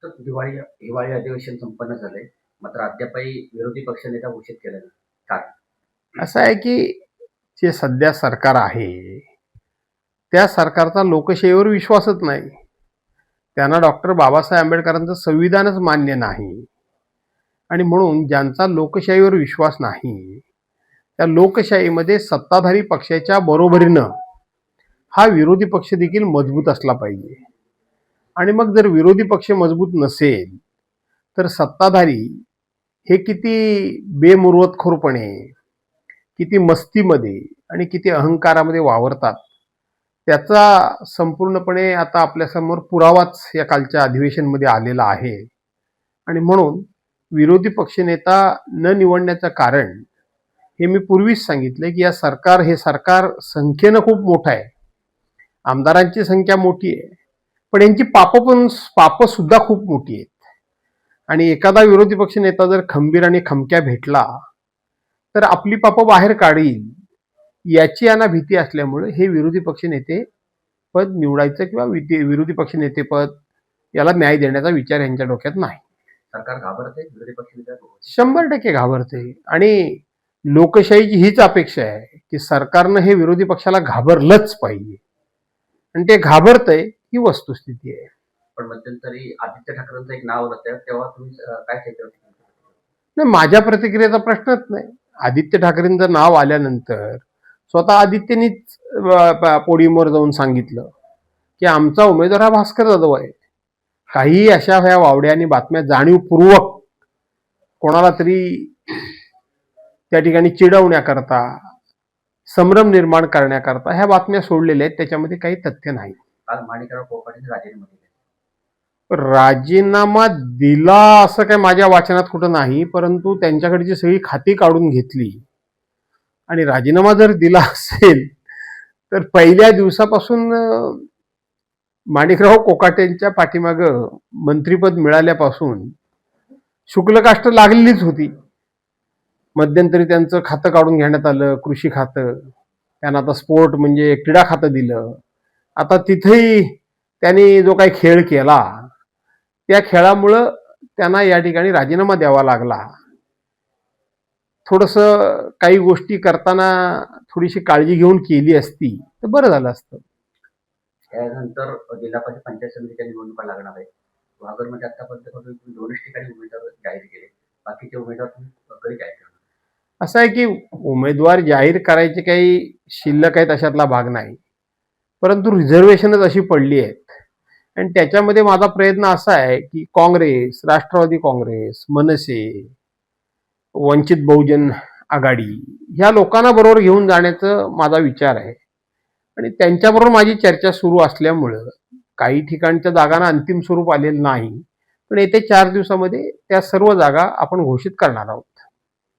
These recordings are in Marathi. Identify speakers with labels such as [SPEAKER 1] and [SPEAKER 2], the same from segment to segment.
[SPEAKER 1] तर हिवाळी अधिवेशन संपन्न झाले, मात्र अद्यापही विरोधी पक्षनेता घोषित केला नाही. काय?
[SPEAKER 2] असं आहे की जे सध्या सरकार आहे त्या सरकारचा लोकशाहीवर विश्वासच नाही. त्यांना डॉक्टर बाबासाहेब आंबेडकरांचं संविधानच मान्य नाही आणि म्हणून ज्यांचा लोकशाहीवर विश्वास नाही त्या लोकशाहीमध्ये सत्ताधारी पक्षाच्या बरोबरीनं हा विरोधी पक्ष देखील मजबूत असला पाहिजे. आणि मग जर विरोधी पक्ष मजबूत नसेल तर सत्ताधारी हे किती बेमुरवतखोरपणे, किती मस्तीमध्ये आणि किती अहंकारामध्ये वावरतात त्याचा संपूर्णपणे आता आपल्यासमोर पुरावाच या कालच्या अधिवेशनमध्ये आलेला आहे. आणि म्हणून विरोधी पक्षनेता न निवडण्याचं कारण हे मी पूर्वीच सांगितलं की हे सरकार संख्येनं खूप मोठं आहे, आमदारांची संख्या मोठी आहे, पण यांची पापं सुद्धा खूप मोठी आहेत. आणि एखादा विरोधी पक्ष नेता जर खंबीर आणि खमक्या भेटला तर आपली पापं बाहेर काढील याची यांना भीती असल्यामुळे हे विरोधी पक्ष नेते पद निवडायचं किंवा विरोधी पक्ष नेतेपद याला न्याय देण्याचा विचार यांच्या डोक्यात नाही.
[SPEAKER 1] सरकार घाबरते विरोधी पक्षनेता?
[SPEAKER 2] 100% घाबरते. आणि लोकशाहीची हीच अपेक्षा आहे की सरकारनं हे विरोधी पक्षाला घाबरलंच पाहिजे आणि ते घाबरतंय ही वस्तुस्थिती आहे.
[SPEAKER 1] पण मध्यंतरी आदित्य ठाकरेंचं एक नाव होतं, तेव्हा तुम्ही काय केलं?
[SPEAKER 2] नाही, माझ्या प्रतिक्रियेचा प्रश्नच नाही. आदित्य ठाकरेंचं नाव आल्यानंतर स्वतः आदित्यनीच पोडियमवर जाऊन सांगितलं की आमचा उमेदवार हा भास्कर जाधव आहे. काही अशा ह्या वावड्या आणि बातम्या जाणीवपूर्वक कोणाला तरी त्या ठिकाणी चिडवण्याकरता, संभ्रम निर्माण करण्याकरता ह्या बातम्या सोडलेल्या आहेत, त्याच्यामध्ये काही तथ्य नाही.
[SPEAKER 1] काल माणिकराव कोकाटेंनी राजीनामा दिला.
[SPEAKER 2] राजीनामा दिला असं काय माझ्या वाचनात कुठं नाही, परंतु त्यांच्याकडची सगळी खाती काढून घेतली आणि राजीनामा जर दिला असेल तर पहिल्या दिवसापासून माणिकराव कोकाटेंच्या पाठीमागं मंत्रिपद मिळाल्यापासून शुक्लकाष्ट लागलेलीच होती. मध्यंतरी त्यांचं खातं काढून घेण्यात आलं, कृषी खातं, त्यांना आता स्पोर्ट म्हणजे क्रीडा खातं दिलं. आता तिथेही त्यांनी जो काही खेळ केला त्या खेळामुळं त्यांना या ठिकाणी राजीनामा द्यावा लागला. थोडंसं काही गोष्टी करताना थोडीशी काळजी घेऊन केली असती तर बरं झालं असतं.
[SPEAKER 1] त्यानंतर जिल्हा परिषद पंचायत समितीच्या निवडणुका लागणार आहे. गुहागरमध्ये आतापर्यंत तुम्ही 2च ठिकाणी उमेदवार जाहीर केले, बाकीचे उमेदवार तुम्ही कधी जाहीर करणार?
[SPEAKER 2] असं आहे की उमेदवार जाहीर करायचे काही शिल्लक आहेत अशातला भाग नाही, परंतु रिझर्वेशनच अशी पडली आहेत आणि त्याच्यामध्ये माझा प्रयत्न असा आहे की काँग्रेस, राष्ट्रवादी काँग्रेस, मनसे, वंचित बहुजन आघाडी ह्या लोकांना बरोबर घेऊन जाण्याचा माझा विचार आहे. आणि त्यांच्याबरोबर माझी चर्चा सुरू असल्यामुळं काही ठिकाणच्या जागांना अंतिम स्वरूप आलेलं नाही, पण येत्या 4 दिवसामध्ये त्या सर्व जागा आपण घोषित करणार आहोत.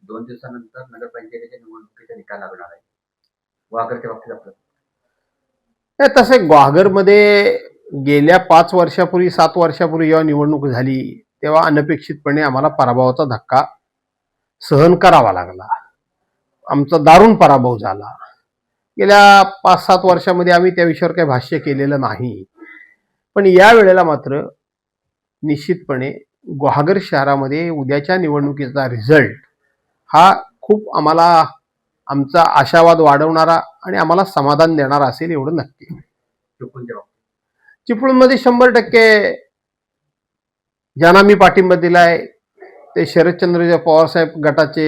[SPEAKER 1] 2 दिवसानंतर नगरपंचायतीच्या निवडणुकीचा निकाल लागणार आहे. गुहागरच्या बाबतीत आपलं
[SPEAKER 2] तसे ग्वाल्हेरमध्ये गेल्या 5 वर्षापूर्वी 7 वर्षापूर्वी जेव्हा निवडणूक झाली तेव्हा अनपेक्षितपणे आम्हाला पराभवाचा धक्का सहन करावा लागला. आमचा दारुण पराभव झाला. गेल्या 5-7 वर्षामध्ये आम्ही त्या विषयावर काही भाष्य केलेलं नाही, पण या वेळेला मात्र निश्चितपणे गुहागर शहरामध्ये उद्याच्या निवडणुकीचा रिझल्ट हा खूप आमचा आशावाद वाढवणारा आणि आम्हाला समाधान देणारा असेल एवढं नक्की. चिपळूणमध्ये 100% ज्यांना मी पाठिंबा दिलाय ते शरदचंद्र पवारसाहेब गटाचे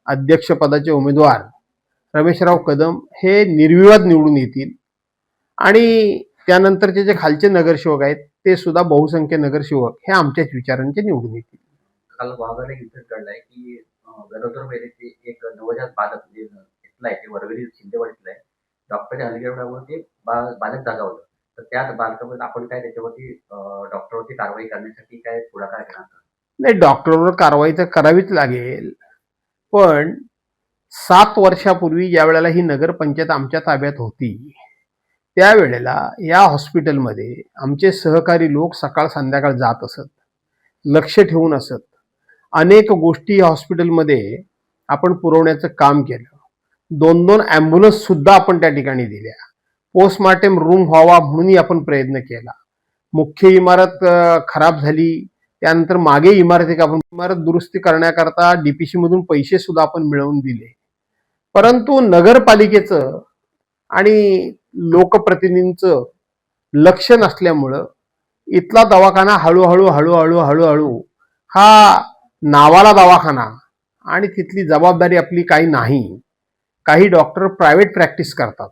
[SPEAKER 2] अध्यक्षपदाचे उमेदवार रमेशराव कदम हे निर्विवाद निवडून येतील आणि त्यानंतरचे जे खालचे नगरसेवक आहेत ते सुद्धा बहुसंख्य नगरसेवक हे आमच्याच विचारांचे निवडून येतील.
[SPEAKER 1] काल गुहागरला इन्सिडेंट घडलाय की गणोदर मेरेचे एक नवजात बालक जे इथला आहे ते वरवरी शिंदेवाडीतला आहे, डॉक्टरच्या हल्ल्यामुळे ते बालक जागावलं, तर त्या बालकामध्ये आपण काय त्याच्यावरती डॉक्टरवरती कारवाई करण्यासाठी काय पुढाकार घेणार?
[SPEAKER 2] नाही, डॉक्टरवर कारवाई तर करावीच लागेल, पण 7 वर्षापूर्वी ज्या वेळेला ही नगरपंचायत आमच्या ताब्यात होती त्यावेळेला या हॉस्पिटलमध्ये आमचे सहकारी लोक सकाळ संध्याकाळ जात असत, लक्ष ठेवून असत. अनेक गोष्टी हॉस्पिटलमध्ये आपण पुरवण्याचं काम केलं. 2-2 ॲम्ब्युलन्स सुद्धा आपण त्या ठिकाणी दिल्या. पोस्टमार्टम रूम व्हावा म्हणूनही आपण प्रयत्न केला. मुख्य इमारत खराब झाली, त्यानंतर मागे इमारत दुरुस्ती करण्याकरता डीपीसी मधून पैसे सुद्धा आपण मिळवून दिले. परंतु नगरपालिकेचं आणि लोकप्रतिनिधींचं लक्ष नसल्यामुळं इथला दवाखाना हळूहळू हा नावाला दवाखाना आणि तिथली जबाबदारी आपली काही नाही. काही डॉक्टर प्रायव्हेट प्रॅक्टिस करतात.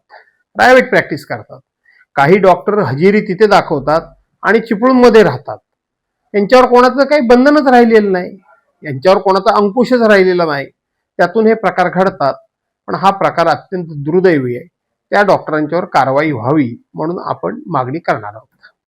[SPEAKER 2] काही डॉक्टर हजेरी तिथे दाखवतात आणि चिपळूणमध्ये राहतात. यांच्यावर कोणाचं काही बंधनच राहिलेलं नाही, यांच्यावर कोणाचा अंकुशच राहिलेला नाही. त्यातून हे प्रकार घडतात. पण हा प्रकार अत्यंत दुर्दैवी आहे. त्या डॉक्टरांच्यावर कारवाई व्हावी म्हणून आपण मागणी करणार आहोत.